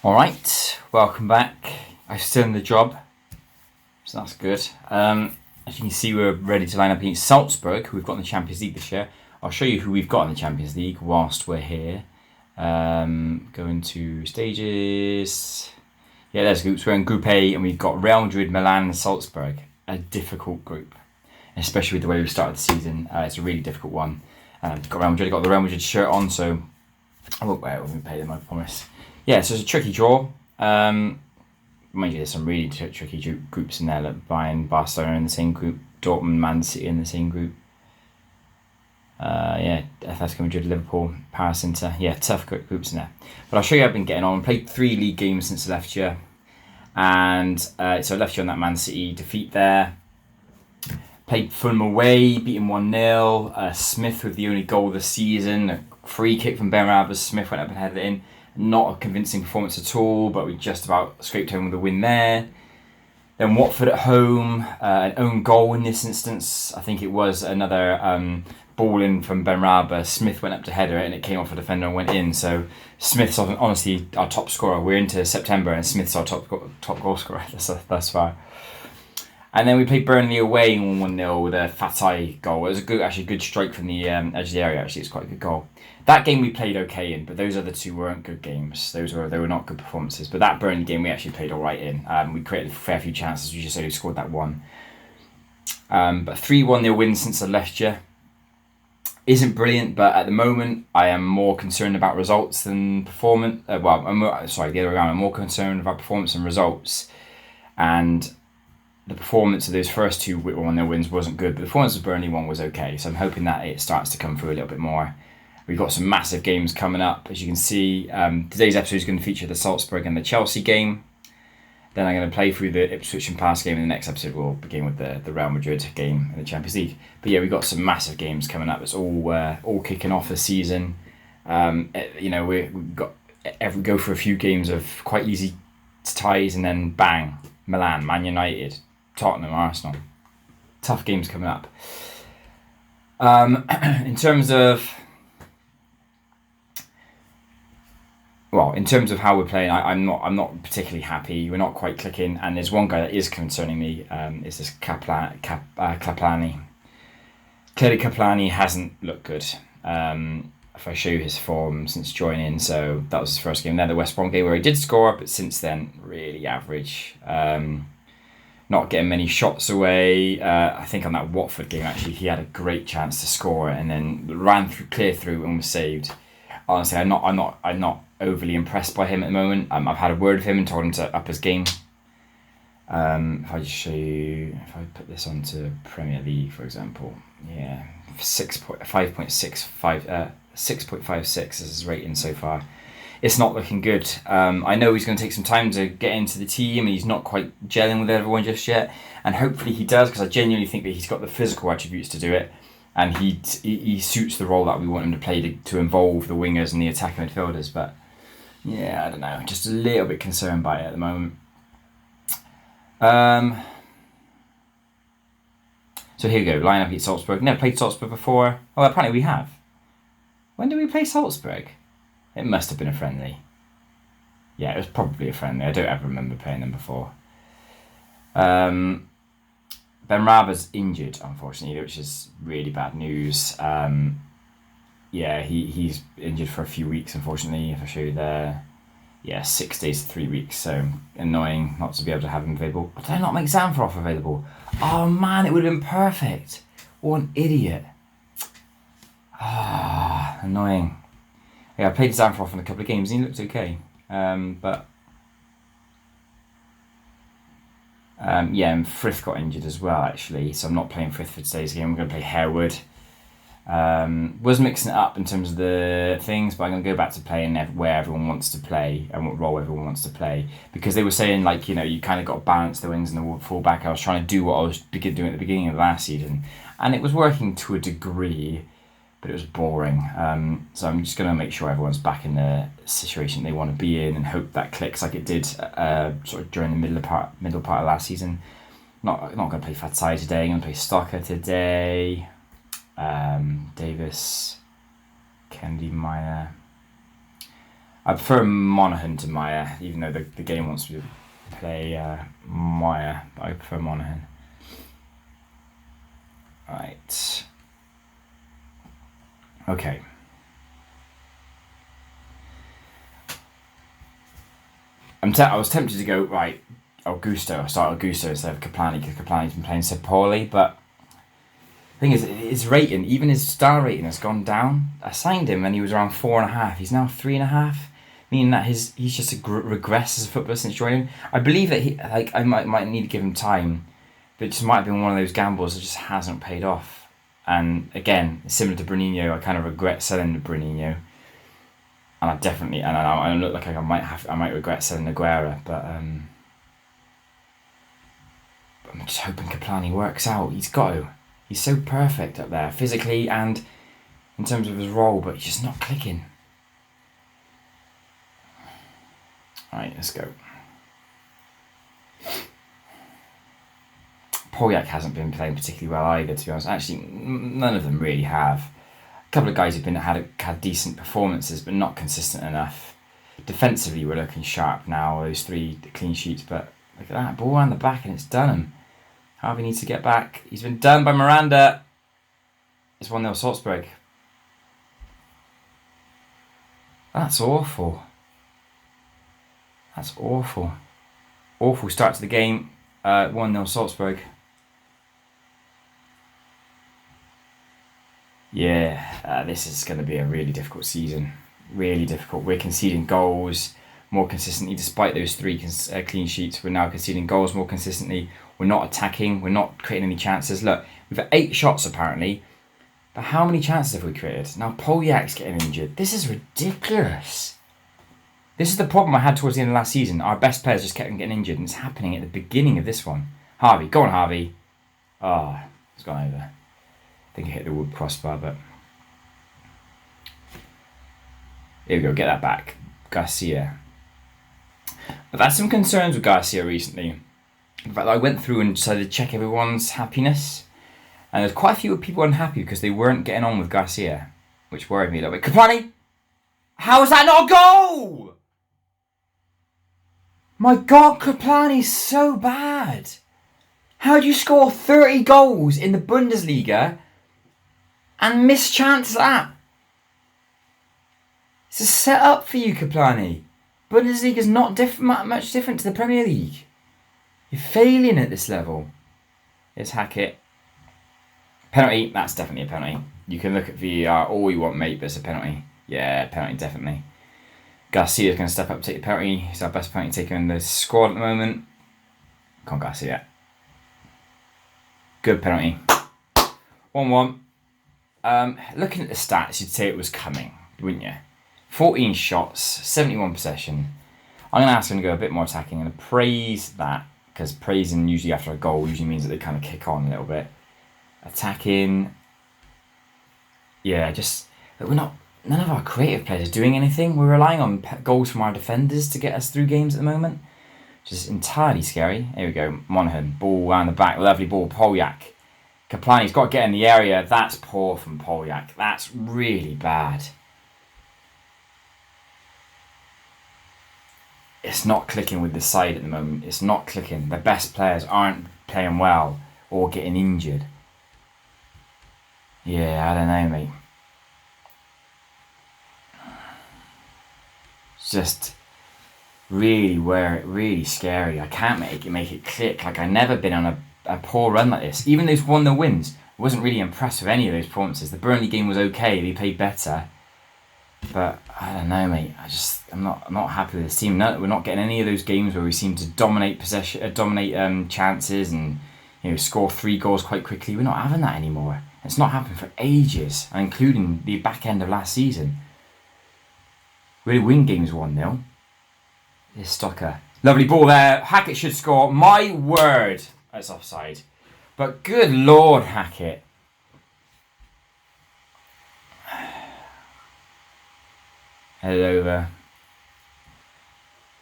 Alright, welcome back. I'm still in the job, so that's good. As you can see, we're ready to line up against Salzburg, who we've got in the Champions League this year. I'll show you who we've got in the Champions League whilst we're here. Going to stages. Yeah, there's groups. We're in Group A, and we've got Real Madrid, Milan, and Salzburg. A difficult group, especially with the way we started the season. It's a really difficult one. Got Real Madrid. Got the Real Madrid shirt on, so I won't wear it when we play them, I promise. Yeah, so it's a tricky draw. Mind you, there's some really tricky groups in there, like Bayern, Barcelona in the same group, Dortmund, Man City in the same group. Atletico Madrid, Liverpool, Paris, Inter. Yeah, tough groups in there. But I'll show you how I've been getting on. Played 3 league games since I left here. And so I left you on that Man City defeat there. Played Fulham away, beaten 1-0. Smith with the only goal of the season. A free kick from Benrahma. Smith went up and headed it in. Not a convincing performance at all, but we just about scraped home with a win there. Then Watford at home, an own goal in this instance. I think it was another ball in from Benrahma. Smith went up to header it and it came off a defender and went in. So Smith's honestly our top scorer. We're into September and Smith's our top goal scorer thus far. And then we played Burnley away and 1-0 with a Fatai goal. It was a good strike from the edge of the area. Actually, it's quite a good goal. That game we played okay in, but those other two weren't good games. They were not good performances. But that Burnley game we actually played all right in. We created a fair few chances. We just only scored that one. But 3-1 win since I left you isn't brilliant. But at the moment, I am more concerned about results than performance. The other way around. I'm more concerned about performance than results. And the performance of those first 2 1-0 wins wasn't good. But the performance of Burnley one was okay. So I'm hoping that it starts to come through a little bit more. We've got some massive games coming up. As you can see, today's episode is going to feature the Salzburg and the Chelsea game. Then I'm going to play through the Ipswich and Palace game, and the next episode will begin with the Real Madrid game in the Champions League. But yeah, we've got some massive games coming up. It's all kicking off the season. We go for a few games of quite easy ties, and then bang, Milan, Man United, Tottenham, Arsenal. Tough games coming up. In terms of how we're playing, I'm not particularly happy. We're not quite clicking, and there's one guy that is concerning me. Is this Kaplani? Clearly, Kaplani hasn't looked good. If I show you his form since joining, so that was his first game there, the West Brom game where he did score, but since then really average. Not getting many shots away. I think on that Watford game actually he had a great chance to score and then ran clear through and was saved. Honestly, I'm not overly impressed by him at the moment. I've had a word with him and told him to up his game. If I just show you, if I put this onto Premier League, for example, yeah, 6.56 is his rating so far. It's not looking good. I know he's going to take some time to get into the team, and he's not quite gelling with everyone just yet. And hopefully he does, because I genuinely think that he's got the physical attributes to do it. And he suits the role that we want him to play to involve the wingers and the attacking midfielders. But yeah, I don't know. Just a little bit concerned by it at the moment. So here we go. Line up against Salzburg. Never played Salzburg before. Oh, apparently we have. When did we play Salzburg? It must have been a friendly. Yeah, it was probably a friendly. I don't ever remember playing them before. Benrahma's injured, unfortunately, which is really bad news. He's injured for a few weeks, unfortunately. If I show you there, 6 days to 3 weeks. So annoying not to be able to have him available. But did I not make Zamfroff available? Oh man, it would have been perfect. What an idiot. Annoying. Yeah, I played Zamfroff in a couple of games and he looked okay. And Frith got injured as well, actually, so I'm not playing Frith for today's game. I'm going to play Harewood. Was mixing it up in terms of the things, but I'm going to go back to playing where everyone wants to play and what role everyone wants to play, because they were saying, you kind of got to balance the wings and the fullback. I was trying to do what I was doing at the beginning of last season, and it was working to a degree, but it was boring. So I'm just going to make sure everyone's back in the situation they want to be in and hope that clicks like it did sort of during the middle part of last season. Not going to play Fatsai today. I'm going to play Stocker today. Davis, Kennedy, Meyer. I prefer Monaghan to Meyer, even though the game wants me to play Meyer, but I prefer Monaghan. Right. Okay. I was tempted to go, right, Augusto. I start Augusto instead of Kaplani, because Kaplani's been playing so poorly, but the thing is, his rating, even his star rating has gone down. I signed him and he was around 4.5. He's now 3.5, meaning that he's just regressed as a footballer since joining. I believe that I might need to give him time, but it just might have been one of those gambles that just hasn't paid off. And again, similar to Bruninho, I kind of regret selling Bruninho. And I look like I might regret selling Aguero, but I'm just hoping Kaplani works out. He's got to. He's so perfect up there, physically and in terms of his role, but he's just not clicking. Alright, let's go. Polyak hasn't been playing particularly well either, to be honest. Actually, none of them really have. A couple of guys have had decent performances, but not consistent enough. Defensively, we're looking sharp now. Those 3 clean sheets, but look at that ball around the back, and it's done him. Harvey needs to get back. He's been done by Miranda. It's 1-0 Salzburg. That's awful. That's awful. Awful start to the game. 1-0 Salzburg. Yeah, this is going to be a really difficult season. Really difficult. We're conceding goals more consistently, despite those 3 clean sheets. We're now conceding goals more consistently. We're not attacking. We're not creating any chances. Look, we've had 8 shots apparently, but how many chances have we created? Now Polyak's getting injured. This is ridiculous. This is the problem I had towards the end of last season. Our best players just kept getting injured, and it's happening at the beginning of this one. Harvey, go on Harvey. Oh, it's gone over. I think I hit the wood crossbar, but here we go, get that back. Garcia. I've had some concerns with Garcia recently. In fact, I went through and decided to check everyone's happiness, and there's quite a few people unhappy because they weren't getting on with Garcia, which worried me a little bit. Kaplani, how is that not a goal? My God, Kaplani's so bad. How do you score 30 goals in the Bundesliga and miss chances like that? It's a set up for you, Kaplani. Bundesliga is not much different to the Premier League. You're failing at this level. Let's hack it. Penalty, that's definitely a penalty. You can look at VAR all you want, mate, but it's a penalty. Yeah, penalty, definitely. Garcia's going to step up and take the penalty. He's our best penalty taker in the squad at the moment. Come on, Garcia. Good penalty. 1-1. Looking at the stats, you'd say it was coming, wouldn't you? 14 shots, 71 possession. I'm going to ask him to go a bit more attacking and praise that, because praising usually after a goal usually means that they kind of kick on a little bit. Attacking. Yeah, just none of our creative players are doing anything. We're relying on goals from our defenders to get us through games at the moment, which is entirely scary. Here we go, Monaghan, ball around the back, lovely ball, Polyak. Kaplani's got to get in the area. That's poor from Polyak. That's really bad. It's not clicking with the side at the moment. It's not clicking. The best players aren't playing well or getting injured. Yeah, I don't know, mate. It's just really scary. I can't make it click. Like, I've never been on a poor run like this. Even those 1-0 wins, I wasn't really impressed with any of those performances. The Burnley game was okay. They played better. But I don't know, mate. I'm not happy with this team. No, we're not getting any of those games where we seem to dominate possession, chances, and score 3 goals quite quickly. We're not having that anymore. It's not happened for ages, including the back end of last season. We did win games 1-0. This Stocker, lovely ball there. Hackett should score. My word, that's offside. But good Lord, Hackett. Head over.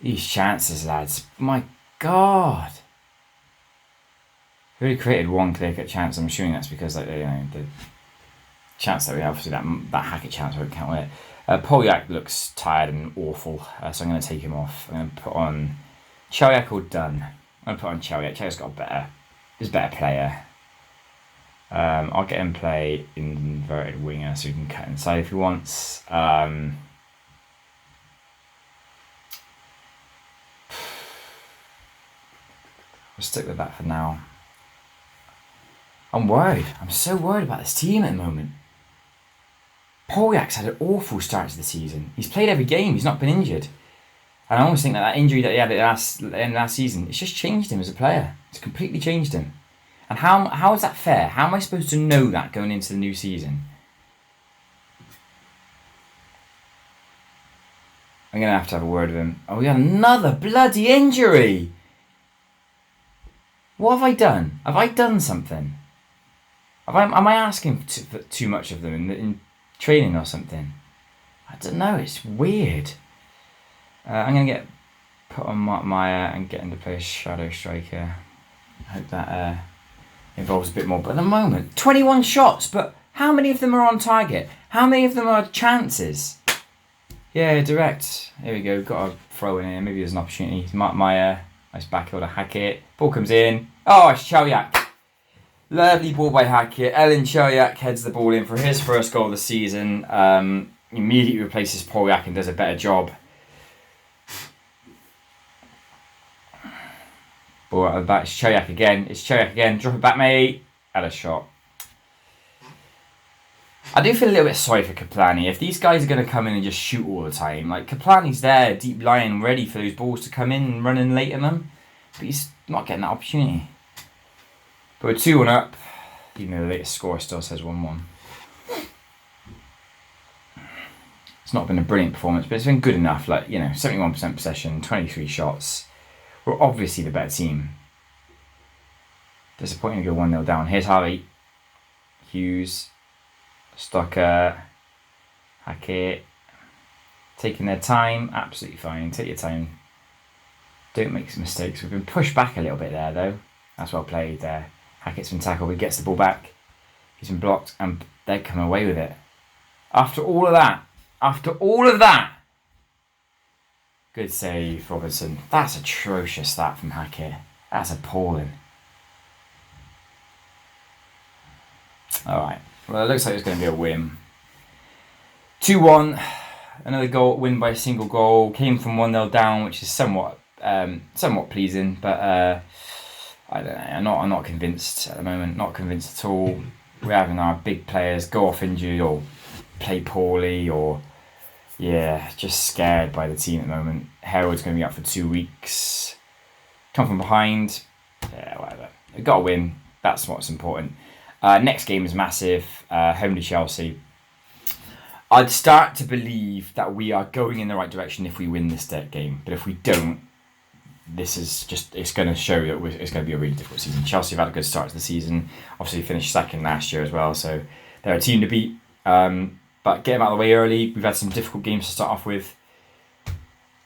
These chances, lads. My God. We already created one clear-cut chance. I'm assuming that's because the chance that we have, obviously that Hackett chance won't count with it. Polyak looks tired and awful, so I'm going to take him off. I'm going to put on Chelyak or Dunn. I'm going to put on Chelyak. Chelyak's got he's a better player. I'll get him play inverted winger so he can cut inside if he wants. We'll stick with that for now. I'm worried. I'm so worried about this team at the moment. Polyak's had an awful start to the season. He's played every game. He's not been injured. And I almost think that injury that he had at the end of last season, it's just changed him as a player. It's completely changed him. And how is that fair? How am I supposed to know that going into the new season? I'm going to have a word with him. Oh, we got another bloody injury! What have I done? Have I done something? Am I asking for too much of them in training or something? I don't know, it's weird. I'm going to get put on Maya and get him to play a shadow striker. I hope that involves a bit more. But at the moment, 21 shots, but how many of them are on target? How many of them are chances? Yeah, direct. Here we go, got a throw in here. Maybe there's an opportunity. Maya, nice back heel to Hackett. Ball comes in. Oh, it's Chelyak. Lovely ball by Hackett. Ellen Chelyak heads the ball in for his first goal of the season. Immediately replaces Polyak and does a better job. Ball out of the back. It's Chelyak again. Drop it back, mate. Had a shot. I do feel a little bit sorry for Kaplani. If these guys are going to come in and just shoot all the time, like Kaplani's there, deep lying, ready for those balls to come in and run in late in them, but he's not getting that opportunity. But we're 2-1 up, even though the latest score still says 1-1. It's not been a brilliant performance, but it's been good enough. 71% possession, 23 shots. We're obviously the better team. Disappointing to go 1-0 down. Here's Harvey. Hughes. Stocker. Hackett. Taking their time. Absolutely fine. Take your time. Don't make some mistakes. We've been pushed back a little bit there, though. That's well played there. Hackett's been tackled. He gets the ball back. He's been blocked, and they're coming away with it. After all of that. Good save, Robertson. That's atrocious, that from Hackett. That's appalling. Alright. Well, it looks like it's going to be a win. 2-1. Another goal, win by a single goal. Came from 1-0 down, which is somewhat pleasing, but I don't know. I'm not convinced at the moment. Not convinced at all. We're having our big players go off injured or play poorly or just scared by the team at the moment. Harold's going to be out for 2 weeks. Come from behind. Yeah, whatever. We've got to win. That's what's important. Next game is massive. Home to Chelsea. I'd start to believe that we are going in the right direction if we win this game. But if we don't, it's going to show that it's going to be a really difficult season. Chelsea have had a good start to the season. Obviously finished second last year as well, so they're a team to beat. But get them out of the way early. We've had some difficult games to start off with.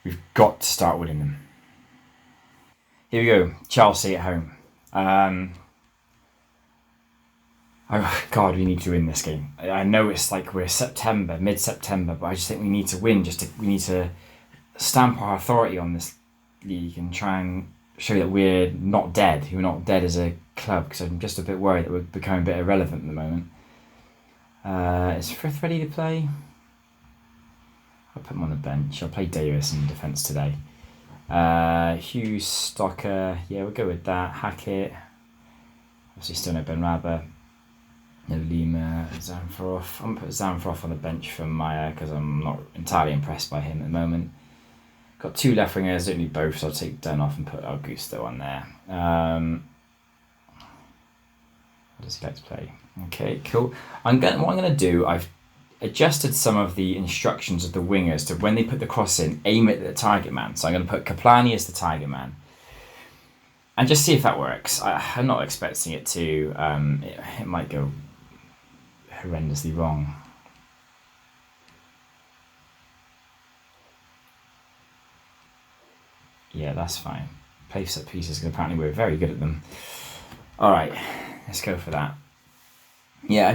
We've got to start winning them. Here we go. Chelsea at home. Oh God, we need to win this game. I know it's like we're mid-September, but I just think we need to win. We need to stamp our authority on this league and try and show that we're not dead. We're not dead as a club, because I'm just a bit worried that we're becoming a bit irrelevant at the moment. Is Frith ready to play? I'll put him on the bench. I'll play Davis in defence today. Hughes, Stocker. Yeah, we'll go with that. Hackett. Obviously still no Ben Rabba. No Lima. Zanfarov. I'm going to put Zanfarov on the bench for Maya because I'm not entirely impressed by him at the moment. Got 2 left wingers. Don't need both, so I'll take Dunn off and put Augusto on there. What does he like to play? Okay, cool. What I'm going to do, I've adjusted some of the instructions of the wingers to when they put the cross in, aim it at the target man. So I'm going to put Kaplani as the target man. And just see if that works. I'm not expecting it to. It might go horrendously wrong. Yeah, that's fine. Play set pieces, because apparently we're very good at them. Alright, let's go for that. Yeah,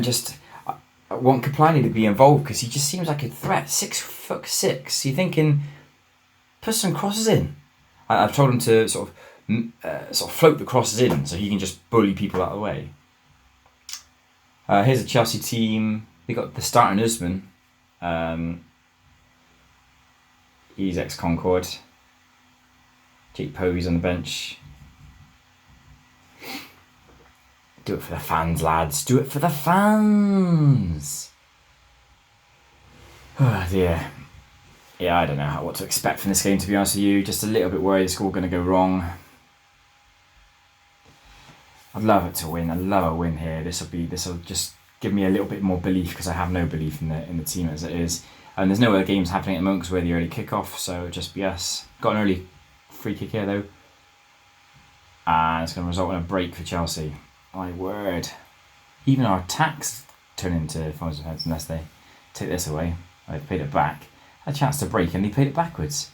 want Kaplan to be involved because he just seems like a threat. 6'6". You're thinking, put some crosses in. I've told him to sort of float the crosses in so he can just bully people out of the way. Here's a Chelsea team. They got the starting Usman. He's ex-Concord. Jake Povey's on the bench. Do it for the fans, lads. Do it for the fans. Oh dear. Yeah, I don't know what to expect from this game, to be honest with you. Just a little bit worried it's all going to go wrong. I'd love it to win. I'd love a win here. This will just give me a little bit more belief because I have no belief in the team as it is. And there's no other games happening at the moment because we're the early kickoff, so just be us. Got an early free kick here though. And it's going to result in a break for Chelsea. My word. Even our attacks turn into forms of defence unless they take this away. They've played it back. Had a chance to break and they played it backwards.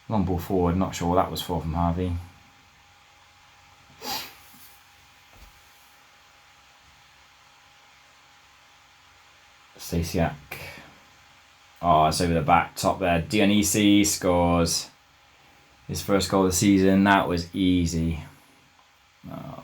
Long ball forward, not sure what that was for from Harvey. Stasiak. Oh, it's over the back, top there. Dionisi scores his first goal of the season. That was easy. Oh.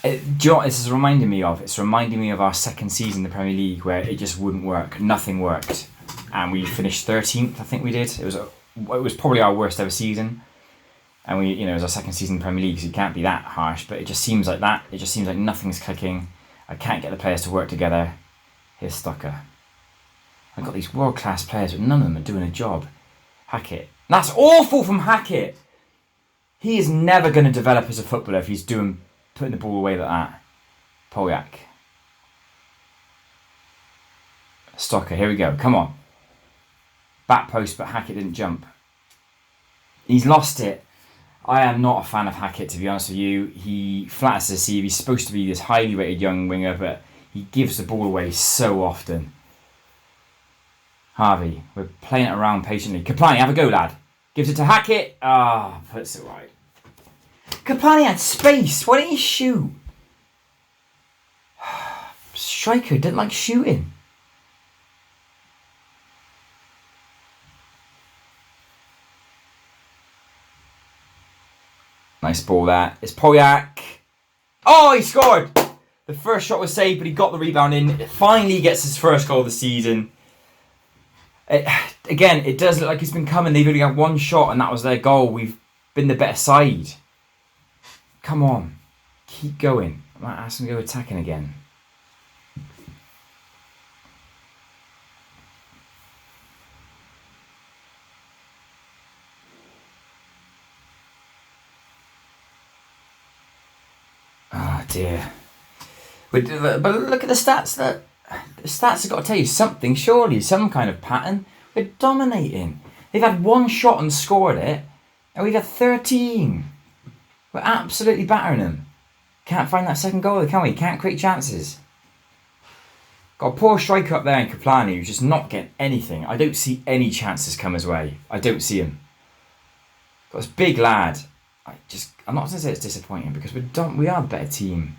Do you know what this is reminding me of? It's reminding me of our second season in the Premier League where it just wouldn't work. Nothing worked. And we finished 13th, I think we did. It was probably our worst ever season. And it was our second season in the Premier League, so you can't be that harsh. But it just seems like that. It just seems like nothing's clicking. I can't get the players to work together. Here's Stucker. I've got these world-class players, but none of them are doing a job. Hackett. That's awful from Hackett. He is never going to develop as a footballer if he's putting the ball away like that. Polyak. Stocker, here we go. Come on. Back post, but Hackett didn't jump. He's lost it. I am not a fan of Hackett, to be honest with you. He flatters the deceive. He's supposed to be this highly rated young winger, but he gives the ball away so often. Harvey, we're playing it around patiently. Kaplan, have a go, lad. Gives it to Hackett. Puts it right. Kaplan had space. Why didn't he shoot? Striker didn't like shooting. Nice ball there. It's Polyak. Oh, he scored! The first shot was saved, but he got the rebound in. It finally gets his first goal of the season. Again, it does look like it's been coming. They've only had one shot, and that was their goal. We've been the better side. Come on. Keep going. I might ask them to go attacking again. Oh dear. But look at the stats. The stats have got to tell you something, surely. Some kind of pattern. We're dominating. They've had one shot and scored it, and we've had 13. We're absolutely battering them. Can't find that second goal, can we? Can't create chances. Got a poor striker up there in Kaplani who's just not getting anything. I don't see any chances come his way. I don't see him. Got this big lad. I'm not going to say it's disappointing because we are a better team.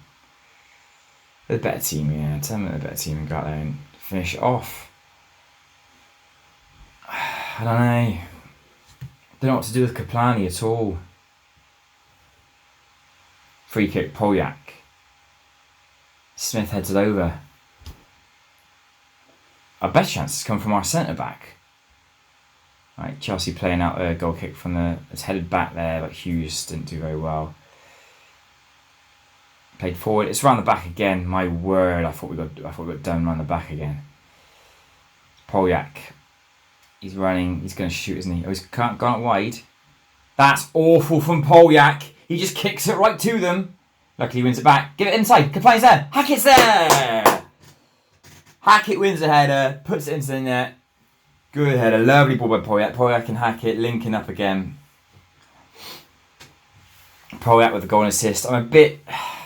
We're the better team, yeah. Tell me the better team and go out there and finish it off. I don't know. Don't know what to do with Kaplani at all. Free kick, Polyak. Smith heads it over. Our best chances come from our centre back. Right, Chelsea playing out a goal kick from it's headed back there, but Hughes didn't do very well. Played forward. It's around the back again. My word, I thought we got done around the back again. Polyak. He's running. He's going to shoot, isn't he? Oh, he's gone out wide. That's awful from Polyak. He just kicks it right to them. Luckily, he wins it back. Give it inside. Kaplan's there. Hackett's there. Hackett wins the header. Puts it into the net. Good header. Lovely ball by Polyak. Polyak and Hackett linking up again. Polyak with the goal and assist. I'm a bit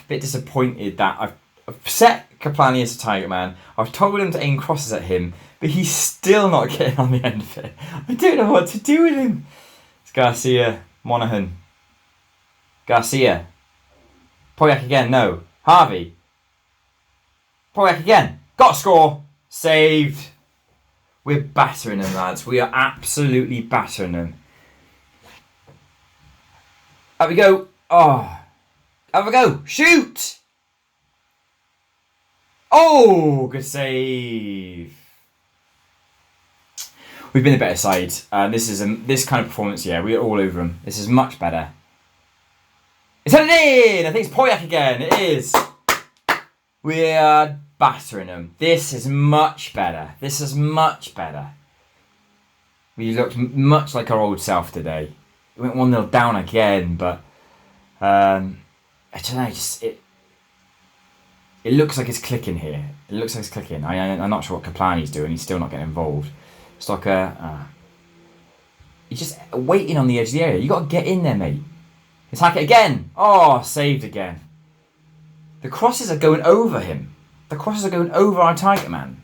disappointed that I've set Kaplani as a target man. I've told him to aim crosses at him, but he's still not getting on the end of it. I don't know what to do with him. It's Garcia, Monaghan. Garcia. Polyak again, no. Harvey. Polyak again. Got a score. Saved. We're battering them, lads. We are absolutely battering them. Have we go. Oh. Have a go. Shoot. Oh, good save. We've been the better side. This kind of performance, yeah, we're all over them. This is much better. It's headed in! I think it's Poyak again. It is. We are battering them. This is much better. This is much better. We looked much like our old self today. We went 1-0 down again, but I don't know, it looks like it's clicking here. It looks like it's clicking. I'm not sure what Kaplani's doing. He's still not getting involved. Stocker, he's just waiting on the edge of the area. You got to get in there, mate. Attack it again. Oh, saved again. The crosses are going over him. The crosses are going over our target man.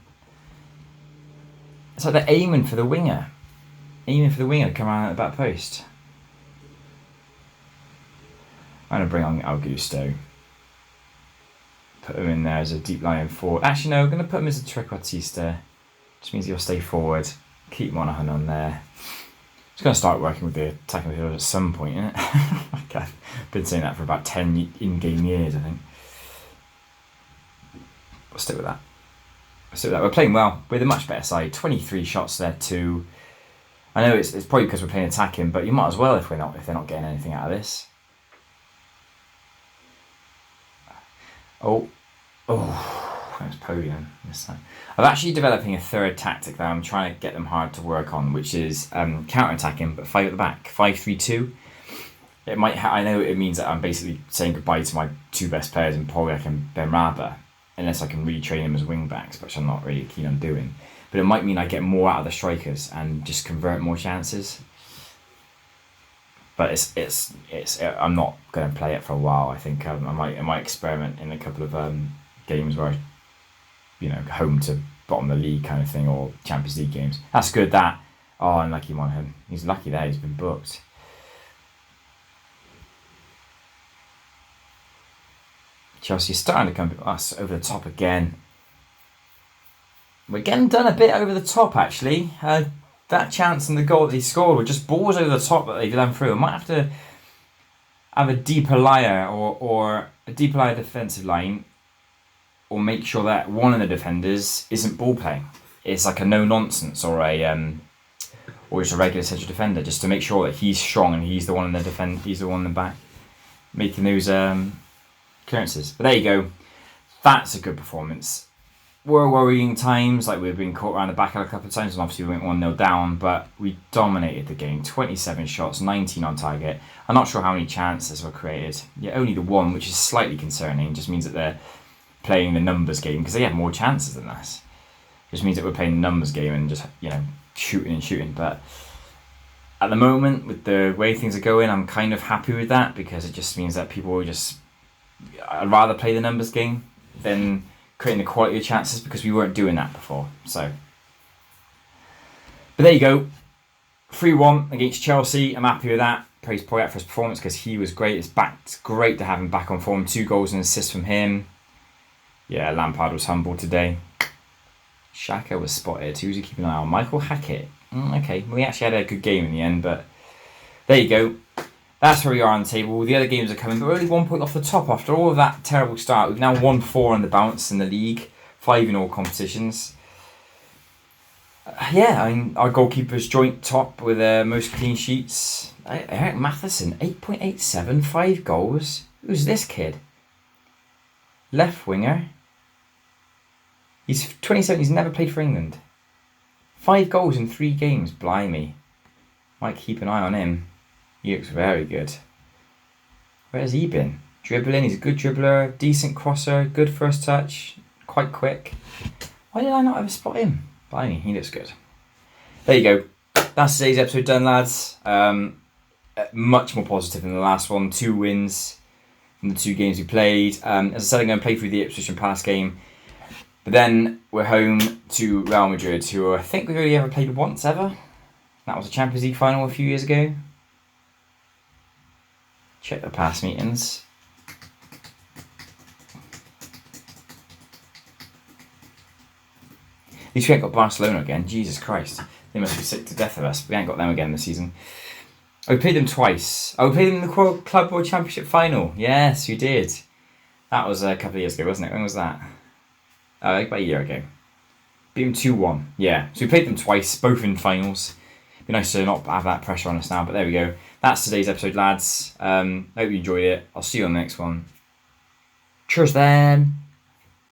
It's like they're aiming for the winger. Aiming for the winger to come around at the back post. I'm going to bring on Augusto. Put him in there as a deep lying forward. Actually, no, I'm going to put him as a trequartista. Which means he'll stay forward. Keep Monaghan on there. Just going to start working with the attacking midfield at some point, isn't it? I've been saying that for about 10 in-game years, I think. We'll stick with that. We're playing well. We're the much better side. 23 shots there too. I know it's probably because we're playing attacking, but you might as well if they're not getting anything out of this. Oh, that was podium this time. I'm actually developing a third tactic that I'm trying to get them hard to work on, which is counter-attacking, but 5 at the back, 5-3-2. It might. I know it means that I'm basically saying goodbye to my 2 best players in Poyak and Benrahma, unless I can really train them as wing backs, which I'm not really keen on doing. But it might mean I get more out of the strikers and just convert more chances. But it's I'm not going to play it for a while. I think I might experiment in a couple of games where home to bottom of the league kind of thing, or Champions League games. That's good. That unlucky Monaghan. He's lucky there. He's been booked. Chelsea starting to come us over the top again. We're getting done a bit over the top actually. That chance and the goal that he scored were just balls over the top that they ran through. I might have to have a deeper liar or a deeper liar defensive line, or make sure that one of the defenders isn't ball playing. It's like a no nonsense or just a regular central defender, just to make sure that he's strong and he's the one in the he's the one in the back making those clearances. But there you go. That's a good performance. Were worrying times, like we've been caught around the back a couple of times, and obviously we went 1-0 down, but we dominated the game. 27 shots, 19 on target. I'm not sure how many chances were created. Yeah, only the one, which is slightly concerning. It just means that they're playing the numbers game, because they have more chances than us. It just means that we're playing the numbers game and just, shooting. But at the moment, with the way things are going, I'm kind of happy with that, because it just means that people will I'd rather play the numbers game than creating the quality of chances, because we weren't doing that before. So, but there you go. 3-1 against Chelsea. I'm happy with that. Praise Poyak for his performance, because he was great. It's great to have him back on form. 2 goals and assists from him. Yeah, Lampard was humble today. Xhaka was spotted. Who's he keeping an eye on? Michael Hackett. Okay, well, he actually had a good game in the end, but there you go. That's where we are on the table. The other games are coming, but we're only 1 point off the top after all of that terrible start. We've now won 4 on the bounce in the league, 5 in all competitions. Our goalkeeper's joint top with most clean sheets. Eric Matheson, 8.87, 5 goals. Who's this kid? Left winger. He's 27, he's never played for England. 5 goals in 3 games, blimey. Might keep an eye on him. He looks very good. Where has he been? Dribbling, he's a good dribbler, decent crosser, good first touch, quite quick. Why did I not ever spot him? Blimey, he looks good. There you go. That's today's episode done, lads. Much more positive than the last one. 2 wins in the 2 games we played. As I said, I'm going to play through the Ipswich and Palace game. But then we're home to Real Madrid, who I think we've only ever played once ever. That was a Champions League final a few years ago. Check the past meetings. At least we ain't got Barcelona again. Jesus Christ. They must be sick to death of us. We ain't got them again this season. Oh, we played them twice. Oh, we played them in the Club World Championship final. Yes, we did. That was a couple of years ago, wasn't it? When was that? About a year ago. Beat them 2-1. Yeah. So we played them twice, both in finals. Be nice to not have that pressure on us now, but there we go. That's today's episode, lads. Hope you enjoyed it. I'll see you on the next one. Cheers then.